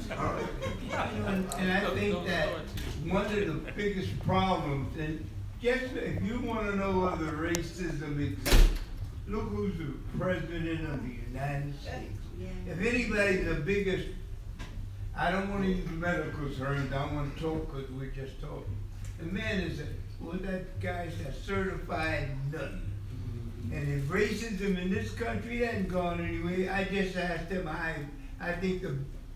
And I think that one of the biggest problems, and just if you want to know whether racism exists, look who's the president of the United States. If anybody's the biggest, I don't want to use medical terms, I don't want to talk because we're just talking. The man is that guy's a certified nut. And if racism in this country hasn't gone anywhere, I just asked him, I think the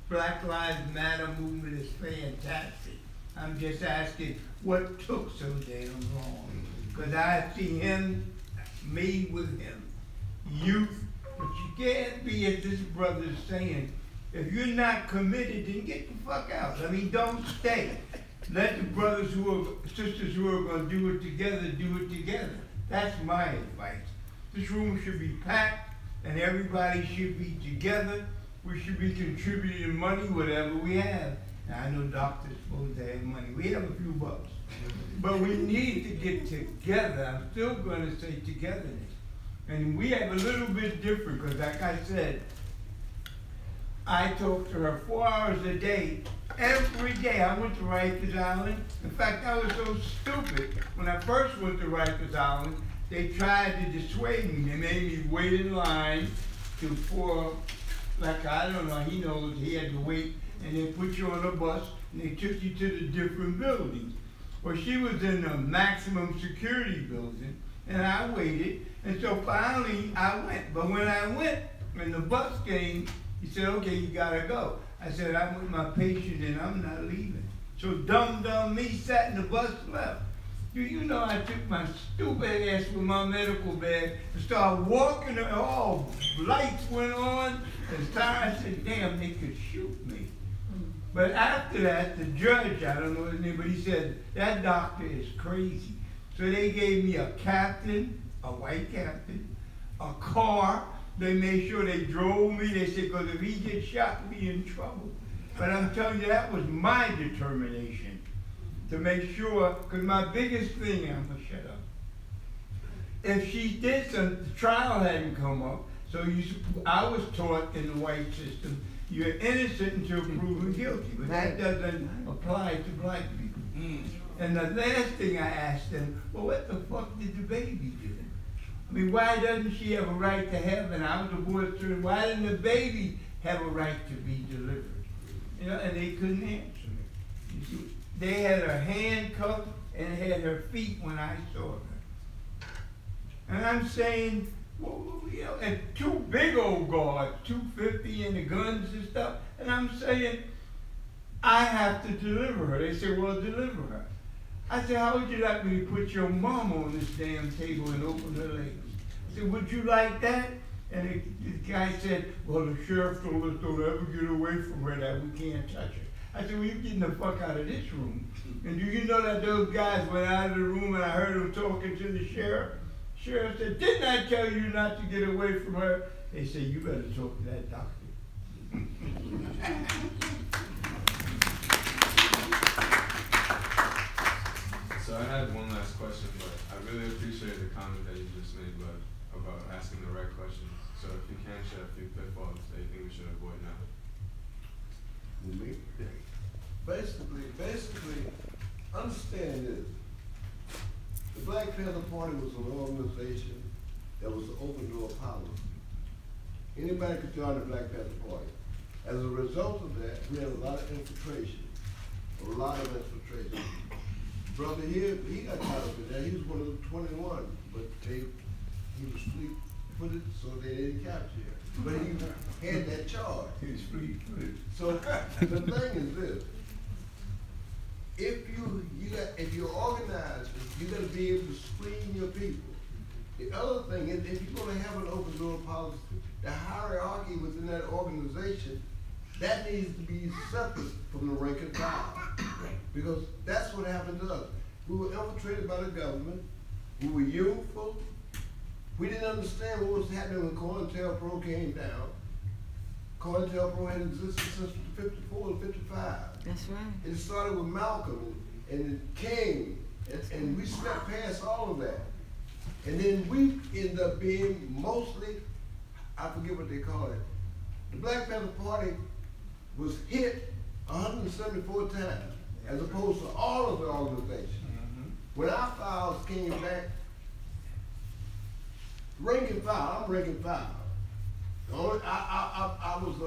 Black Lives Matter movement is fantastic. I'm just asking what took so damn long. Because I see him, me with him, youth, but you can't be, as this brother's saying, if you're not committed, then get the fuck out. I mean, don't stay. Let the brothers sisters who are going to do it together. That's my advice. This room should be packed and everybody should be together. We should be contributing money, whatever we have. Now, I know doctors supposed to have money. We have a few bucks. But we need to get together. I'm still going to say togetherness. And we have a little bit different because like I said, I talk to her 4 hours a day. Every day I went to Rikers Island. In fact, I was so stupid. When I first went to Rikers Island, they tried to dissuade me. They made me wait in line for, like, I don't know, he knows he had to wait, and they put you on a bus, and they took you to the different buildings. Well, she was in the maximum security building, and I waited, and so finally I went. But when I went, when the bus came, he said, okay, you gotta go. I said, I'm with my patient and I'm not leaving. So dumb me sat in the bus left. Do you know I took my stupid ass with my medical bag and started walking, and all lights went on, and I said, damn, they could shoot me. But after that, the judge, I don't know his name, but he said, that doctor is crazy. So they gave me a captain, a white captain, a car. They made sure they drove me. They said, because if he gets shot, we in trouble. But I'm telling you, that was my determination to make sure, because my biggest thing, I'm going to shut up. If she did the trial hadn't come up, so I was taught in the white system, you're innocent until proven guilty, but that doesn't apply to black people. And the last thing I asked them, well, what the fuck did the baby do? I mean, why doesn't she have a right to heaven? I was a board student. Why didn't the baby have a right to be delivered? You know, and they couldn't answer me. You see, they had her handcuffed and had her feet when I saw her. And I'm saying, well, you know, and two big old guards, 250 and the guns and stuff. And I'm saying, I have to deliver her. They said, well, deliver her. I said, how would you like me to put your mama on this damn table and open her legs? I said, would you like that? And the guy said, well, the sheriff told us don't ever get away from her, that we can't touch her. I said, well, you're getting the fuck out of this room. And do you know that those guys went out of the room and I heard them talking to the sheriff? Sheriff said, didn't I tell you not to get away from her? They said, you better talk to that doctor. So I had one last question, but I really appreciate the comment that you just made about asking the right questions. So if you can share a few pitfalls that you think we should avoid now. Basically, understand this. The Black Panther Party was an organization that was an open door policy. Anybody could join the Black Panther Party. As a result of that, we had a lot of infiltration. Brother here, he got caught up in that. He was one of the 21, but he was fleet-footed, so they didn't capture him. But he had that charge. He was fleet-footed. So the thing is this: if you're organized, you got to be able to screen your people. The other thing is, if you're going to have an open door policy, the hierarchy within that organization, that needs to be separate from the rank and file. Because that's what happened to us. We were infiltrated by the government. We were youthful. We didn't understand what was happening when COINTELPRO came down. COINTELPRO had existed since 54 and 55. That's right. It started with Malcolm and King, and we stepped past all of that. And then we ended up being mostly, I forget what they call it. The Black Panther Party was hit 174 times, as opposed to all of the organizations. When our files came back, rank and file, I'm rank and file. I was,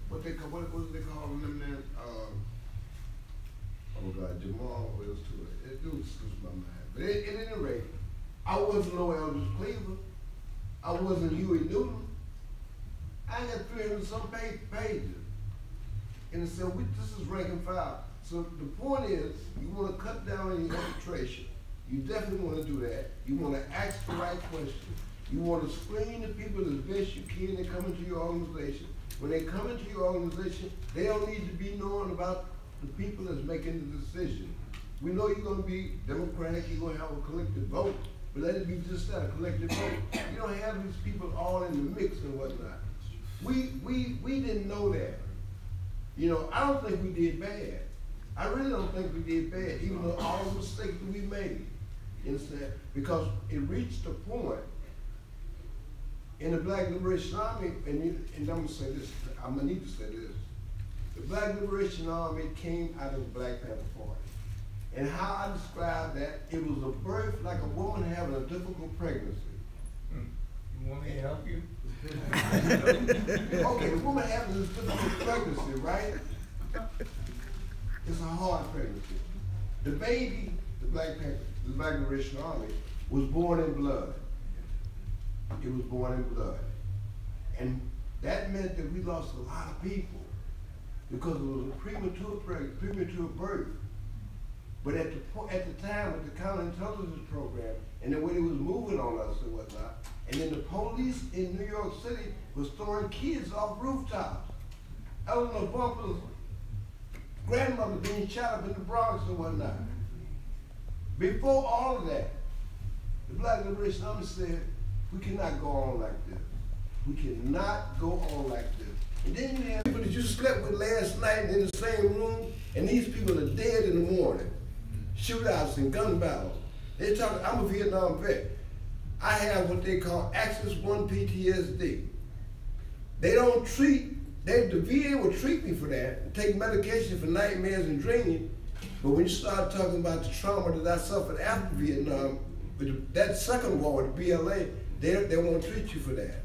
what do they call them then? Oh God, Jamal, what else to it? It was my mind. But at any rate, I wasn't no Eldridge Cleaver. I wasn't Huey Newton. I got 300 some pages. And it said, this is rank and file. So the point is, you want to cut down on your infiltration. You definitely want to do that. You want to ask the right questions. You want to screen the people as best you can that come into your organization. When they come into your organization, they don't need to be knowing about the people that's making the decision. We know you're going to be democratic, you're going to have a collective vote, but let it be just that, a collective vote. You don't have these people all in the mix and whatnot. We didn't know that. You know, I don't think we did bad. I really don't think we did bad, even though all the mistakes that we made. You understand? Because it reached a point in the Black Liberation Army, and I'm gonna say this, I'm gonna need to say this. The Black Liberation Army came out of the Black Panther Party. And how I describe that, it was a birth like a woman having a difficult pregnancy. You want me to help you? Okay, the woman having this difficult pregnancy, right? It's a hard pregnancy. The baby, the Black Liberation Army, was born in blood. It was born in blood. And that meant that we lost a lot of people because it was a premature birth. But at the time with the counterintelligence program and the way they was moving on us and whatnot, and then the police in New York City was throwing kids off rooftops. Eleanor Bumper's grandmother being shot up in the Bronx and whatnot. Before all of that, the Black Liberation Army said, we cannot go on like this. We cannot go on like this. And then you have people that you slept with last night in the same room, and these people are dead in the morning. Shootouts and gun battles. They talk, I'm a Vietnam vet. I have what they call Axis 1 PTSD. They don't treat, the VA will treat me for that and take medication for nightmares and dreaming, but when you start talking about the trauma that I suffered after Vietnam, with that second war with the BLA, they won't treat you for that.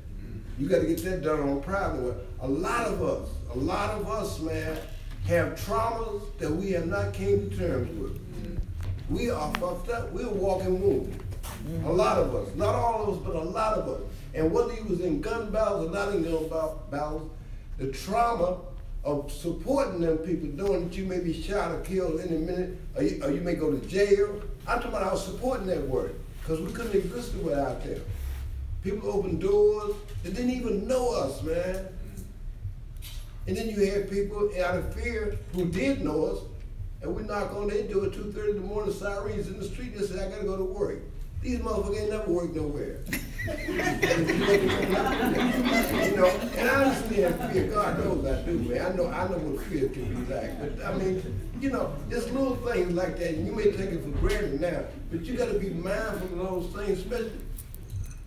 You got to get that done on private. A lot of us, man, have traumas that we have not came to terms with. We are fucked up. We're walking wounded. A lot of us, not all of us, but a lot of us. And whether you was in gun battles or not in gun battles, the trauma of supporting them people, knowing that you may be shot or killed any minute, or you may go to jail. I'm talking about I was supporting that word, because we couldn't exist without them. People opened doors that didn't even know us, man. And then you had people out of fear who did know us, and we knock on their door at 2:30 in the morning, sirens in the street, and they say, I gotta go to work. These motherfuckers ain't never worked nowhere. You know, and I understand fear. God knows I do, man. I know what fear can be like. But I mean, you know, there's little things like that, and you may take it for granted now, but you gotta be mindful of those things, especially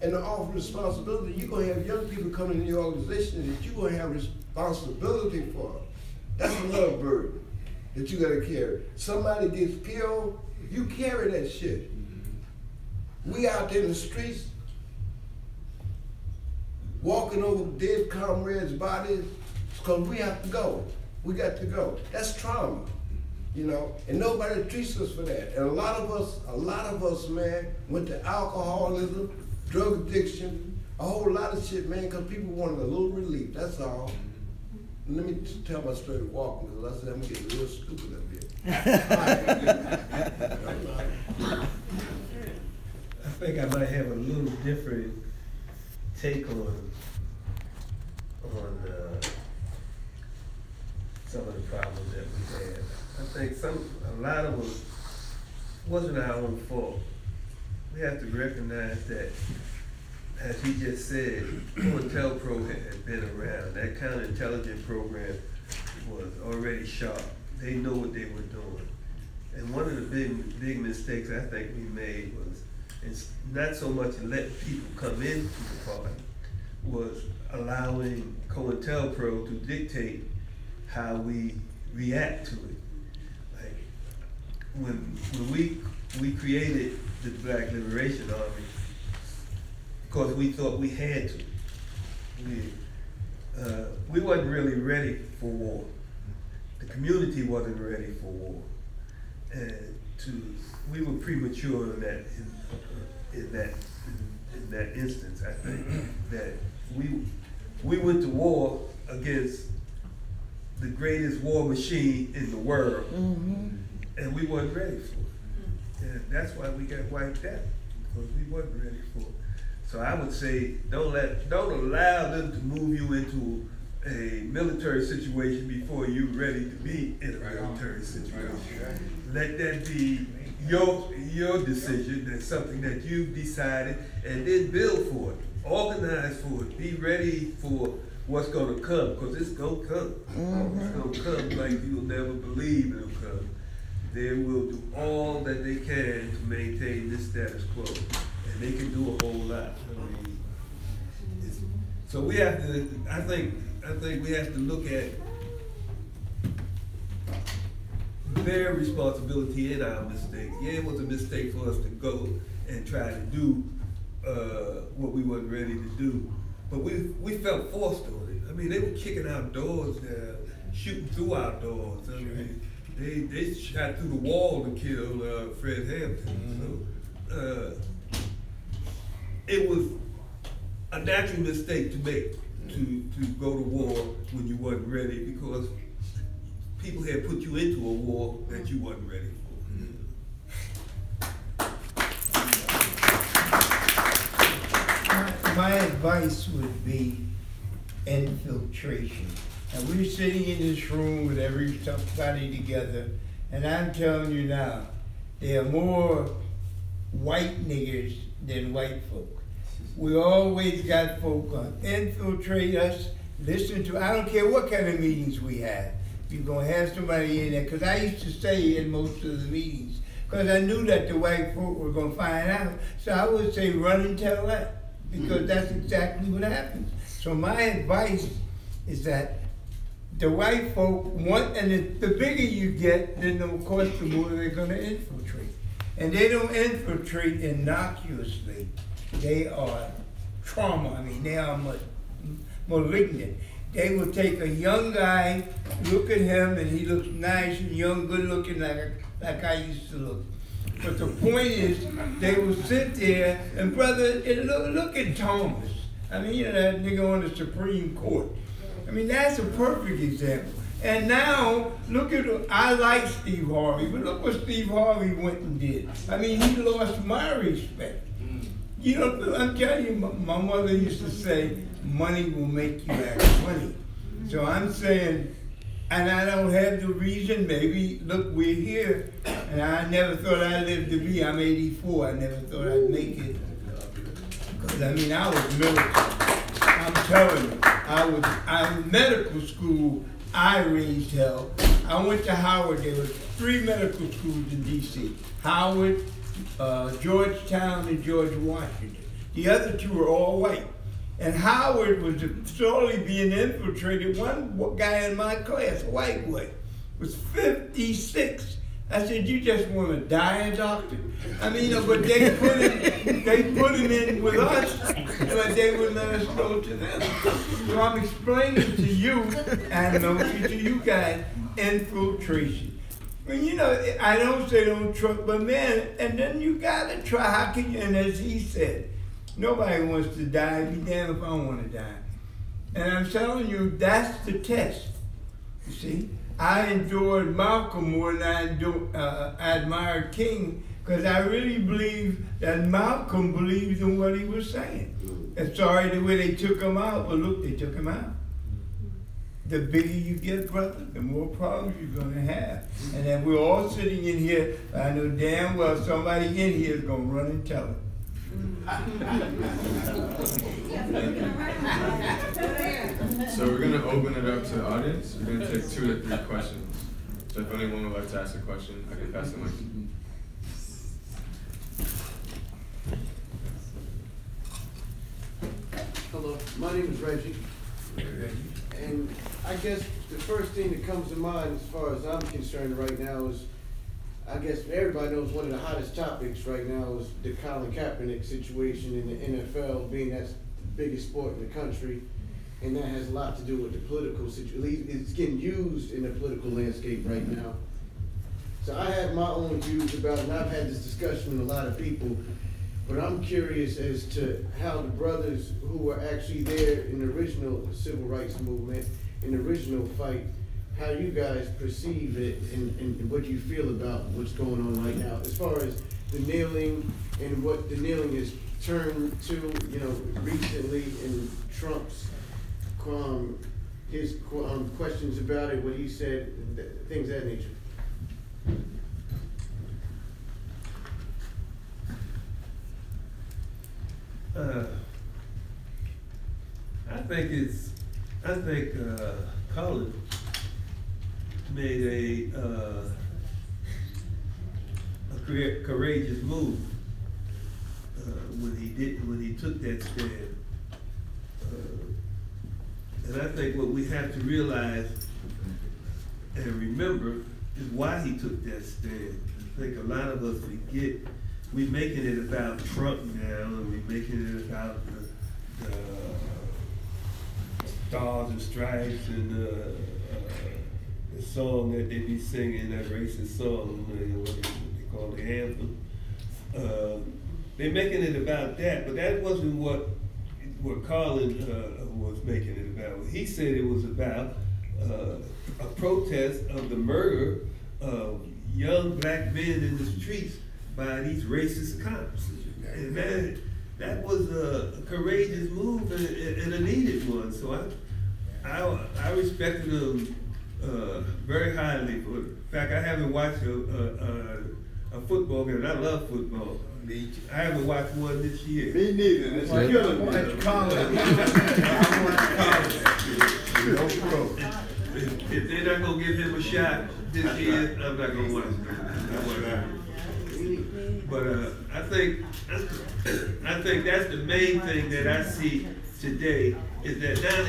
in the office of responsibility. You're gonna have young people coming in your organization that you're gonna have responsibility for. That's another burden that you gotta carry. Somebody gets killed, you carry that shit. We out there in the streets, walking over dead comrades' bodies, because we have to go. We got to go. That's trauma, you know, and nobody treats us for that. And a lot of us, man, went to alcoholism, drug addiction, a whole lot of shit, man, because people wanted a little relief, that's all. And let me tell my story of walking, because I said I'm getting real stupid up here. I think I might have a little different take on some of the problems that we had. I think a lot of them wasn't our own fault. We have to recognize that, as he just said, COINTELPRO had been around. That counterintelligence program was already sharp. They know what they were doing. And one of the big mistakes I think we made was, it's not so much let people come into the party, was allowing COINTELPRO to dictate how we react to it. Like when we created the Black Liberation Army, because we thought we had to. We wasn't really ready for war. The community wasn't ready for war, and we were premature in that instance. I think that we went to war against the greatest war machine in the world, and we wasn't ready for it. And that's why we got wiped out, because we wasn't ready for it. So I would say, don't allow them to move you into a military situation before you're ready to be in a military situation. Let that be your decision. That's something that you've decided, and then build for it, organize for it, be ready for what's gonna come, because it's gonna come. It's gonna come like you'll never believe it'll come. They will do all that they can to maintain this status quo. And they can do a whole lot. I mean, so we have to. I think we have to look at their responsibility in our mistake. Yeah, it was a mistake for us to go and try to do what we weren't ready to do, but we felt forced on it. I mean, they were kicking our doors down, shooting through our doors. I mean, they shot through the wall to kill Fred Hampton. So. It was a natural mistake to make, to go to war when you wasn't ready, because people had put you into a war that you wasn't ready for. My advice would be infiltration. And we're sitting in this room with everybody together, and I'm telling you now, there are more white niggers than white folk. We always got folk infiltrate us, listen to, I don't care what kind of meetings we have. You're gonna have somebody in there, because I used to stay in most of the meetings, because I knew that the white folk were gonna find out. So I would say run and tell that, because that's exactly what happens. So my advice is that the white folk want, and the bigger you get, then of course the more they're gonna infiltrate. And they don't infiltrate innocuously. They are trauma. I mean, they are malignant. They will take a young guy, look at him, and he looks nice and young, good looking like I used to look. But the point is, they will sit there and brother, look at Thomas. I mean, you know, that nigga on the Supreme Court. I mean, that's a perfect example. And now, look at, I like Steve Harvey, but look what Steve Harvey went and did. I mean, he lost my respect. You know, I'm telling you, my mother used to say, money will make you act funny. So I'm saying, and I don't have the reason, maybe, look, we're here, and I never thought I'd live to be, I'm 84, I never thought I'd make it. Because, I mean, I was military. I'm telling you, I was medical school, I raised hell. I went to Howard. There were 3 medical schools in D.C. Howard, Georgetown, and George Washington. The other 2 were all white. And Howard was slowly being infiltrated. One guy in my class, a white boy, was 56. I said, you just want to die, doctor? I mean, but they put him in with us, but they would let us go to them. So I'm explaining to you, and to you guys, infiltration. I mean, you know, I don't say don't trust, but man, and then you gotta try. How can you? And as he said, nobody wants to die. Be damned if I want to die. And I'm telling you, that's the test. You see, I enjoyed Malcolm more than I admired King, because I really believe that Malcolm believed in what he was saying. And sorry the way they took him out, but look, they took him out. The bigger you get, brother, the more problems you're going to have. And then we're all sitting in here, I know damn well somebody in here is going to run and tell it. So we're going to open it up to the audience. We're going to take 2 to 3 questions. So if anyone would like to ask a question, I can pass the mic. Hello, my name is Reggie. And I guess the first thing that comes to mind as far as I'm concerned right now is, I guess everybody knows one of the hottest topics right now is the Colin Kaepernick situation in the NFL, being that's the biggest sport in the country. And that has a lot to do with the political situation. It's getting used in the political landscape right now. So I have my own views about it, and I've had this discussion with a lot of people, but I'm curious as to how the brothers who were actually there in the original civil rights movement, in the original fight, how you guys perceive it and what you feel about what's going on right now, as far as the kneeling and what the kneeling has turned to, you know, recently in Trump's his questions about it, what he said, things of that nature. I think Colin made a courageous move when he took that stand. And I think what we have to realize and remember is why he took that stand. I think a lot of us forget, we're making it about Trump now, and we're making it about the Stars and Stripes and the song that they be singing, that racist song, what they call the anthem. They're making it about that, but that wasn't what Colin was making it about. He said it was about a protest of the murder of young black men in the streets by these racist cops. And that was a courageous move and a needed one. So I respected him very highly. In fact, I haven't watched a football game, and I love football. I haven't watched one this year. Me neither. It's killing me. If they're not gonna give him a shot this year, I'm not gonna watch it. But I think that's the main thing that I see today, is that now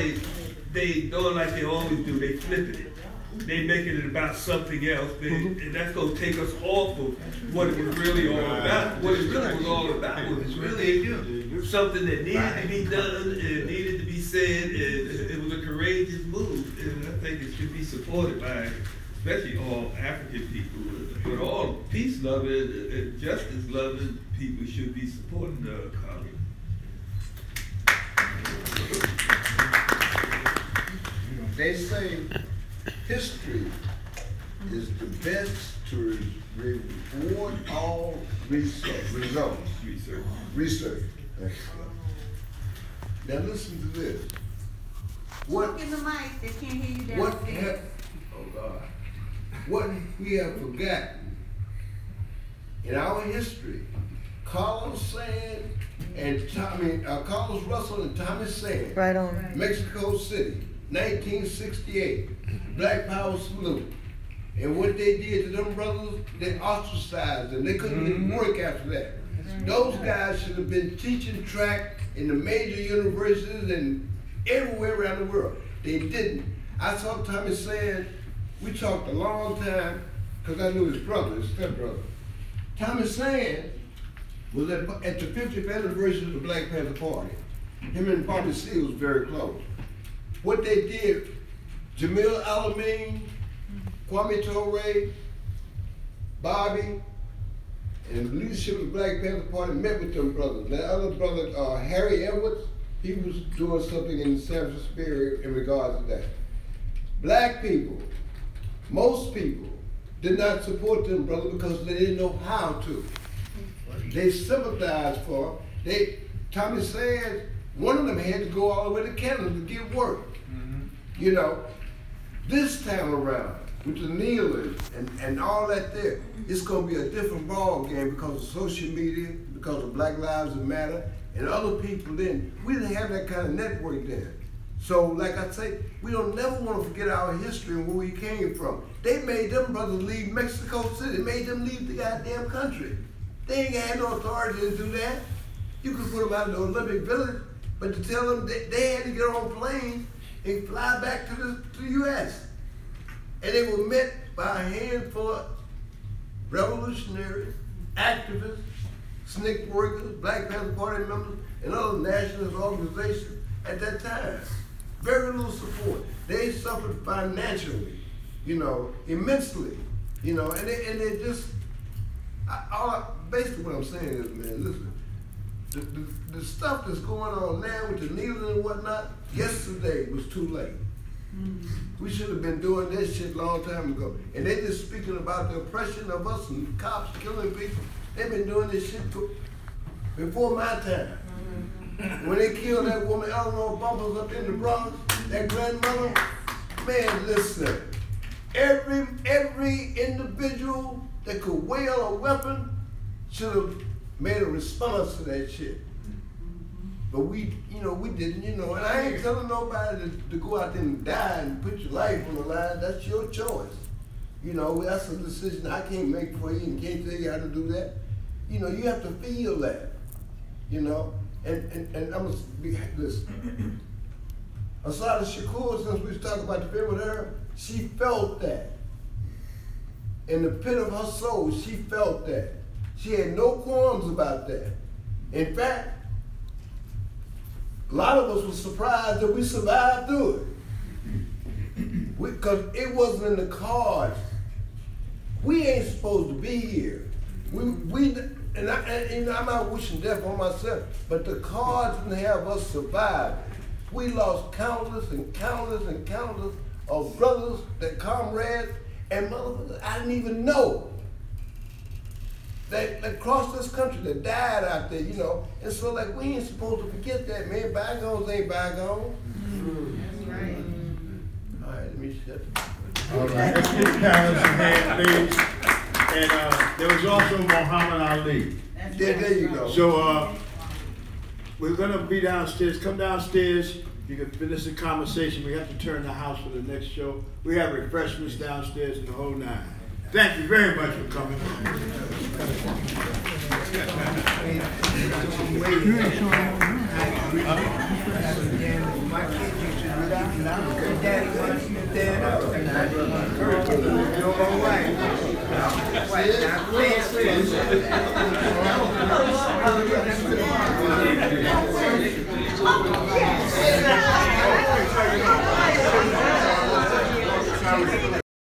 they doing like they always do, they flipping it. They making it about something else, and that's gonna take us off of what it was really all about. What it really was all about was really something that needed to be done and needed to be said, and it was a courageous move, and I think it should be supported by especially all African people, but all peace-loving and justice-loving people should be supporting the Colin. They say history is the best to reward all results. Research. Now listen to this. Look in the mic, they can't hear you downstairs. Oh God. What we have forgotten in our history, Carlos Sand and Carlos Russell and Thomas Sand, Right on. Mexico City, 1968, Black Power salute. And what they did to them brothers, they ostracized them. They couldn't even work after that. Those guys should have been teaching track in the major universities and everywhere around the world. They didn't. I saw Thomas Sand, we talked a long time, because I knew his brother, his stepbrother. Thomas Sand was at the 50th anniversary of the Black Panther Party. Him and Bobby Seale was very close. What they did, Jamil Alameen, Kwame Ture, Bobby, and the leadership of the Black Panther Party met with them brothers. That other brother, Harry Edwards, he was doing something in the San Francisco area in regards to that. Black people, most people, did not support them brothers because they didn't know how to. They sympathized for, Tommy said, one of them had to go all the way to Canada to get work. You know, this time around, with the kneeling and all that there, it's gonna be a different ball game because of social media, because of Black Lives Matter, and other people then. We didn't have that kind of network then. So like I say, we don't never want to forget our history and where we came from. They made them brothers leave Mexico City, made them leave the goddamn country. They ain't had no authority to do that. You could put them out of the Olympic Village, but to tell them they had to get on a plane They fly back to the U.S. And they were met by a handful of revolutionaries, activists, SNCC workers, Black Panther Party members, and other nationalist organizations at that time. Very little support. They suffered financially, you know, immensely, you know, and they just, basically what I'm saying is, man, listen, the stuff that's going on now with the needles and whatnot, yesterday was too late. We should have been doing this shit a long time ago. And they just speaking about the oppression of us and cops killing people. They've been doing this shit before my time. When they killed that woman, Eleanor Bumpers, up in the Bronx, that grandmother, man, listen. Every individual that could wield a weapon should have made a response to that shit. But we didn't, you know, and I ain't telling nobody to go out there and die and put your life on the line. That's your choice. You know, that's a decision I can't make for you and can't tell you how to do that. You know, you have to feel that, you know. And I'm gonna be, listen. Asada Shakur, since we was talking about the film with her, she felt that. In the pit of her soul, she felt that. She had no qualms about that. In fact, a lot of us were surprised that we survived through it. Because it wasn't in the cards. We ain't supposed to be here. And I'm not wishing death on myself, but the cards didn't have us survive. We lost countless and countless and countless of brothers, their comrades, and motherfuckers I didn't even know that across this country that died out there, you know. And so, like, we ain't supposed to forget that, man. Bygones ain't bygones. That's right. All right, let me shut up. All right, let's give Paris a hand, please. And there was also Muhammad Ali. There you go. So we're gonna be downstairs. Come downstairs. You can finish the conversation. We have to turn the house for the next show. We have refreshments downstairs and the whole nine. Thank you very much for coming. My kids used to do that, and I was good daddy when I used to stand up, and I encourage them to go my way. Now,